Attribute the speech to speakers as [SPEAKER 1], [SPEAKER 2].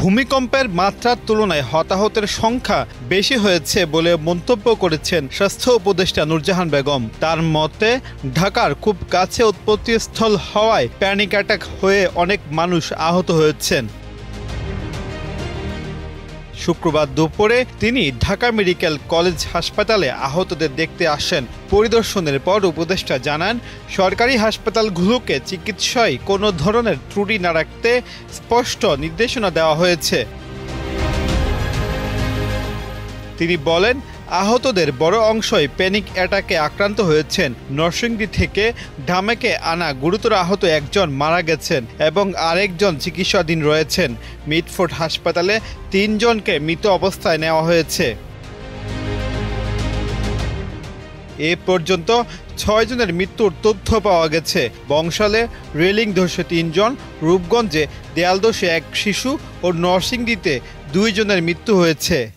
[SPEAKER 1] ভূমিকম্পের মাত্রার তুলনায় হতাহতের সংখ্যা বেশি হয়েছে বলে মন্তব্য করেছেন স্বাস্থ্য উপদেষ্টা নূরজাহান বেগম। তার মতে, ঢাকার খুব কাছে উৎপত্তিস্থল হওয়ায় প্যানিক অ্যাটাক হয়ে অনেক মানুষ আহত হয়েছেন। শুক্রবার দুপুরে তিনি ঢাকা মেডিকেল কলেজ হাসপাতালে আহতদের দেখতে আসেন। পরিদর্শনের পর উপদেষ্টা জানান, সরকারি হাসপাতালগুলোকে চিকিৎসায় কোনো ধরনের ত্রুটি না রাখতে স্পষ্ট নির্দেশনা দেওয়া হয়েছে। তিনি বলেন, আহতদের বড় অংশই প্যানিক অ্যাটাকে আক্রান্ত হয়েছেন। নরসিংদী থেকে ঢামেকে আনা গুরুতর আহত একজন মারা গেছেন এবং আরেকজন চিকিৎসাধীন রয়েছেন। মিটফোর্ড হাসপাতালে ৩ জনকে মৃত অবস্থায় নেওয়া হয়েছে। এ পর্যন্ত ৬ জনের মৃত্যুর তথ্য পাওয়া গেছে। বংশালে রেলিং ধসে ৩ জন, রূপগঞ্জে দেয়াল ধসে ১ শিশু ও নরসিংদীতে ২ জনের মৃত্যু হয়েছে।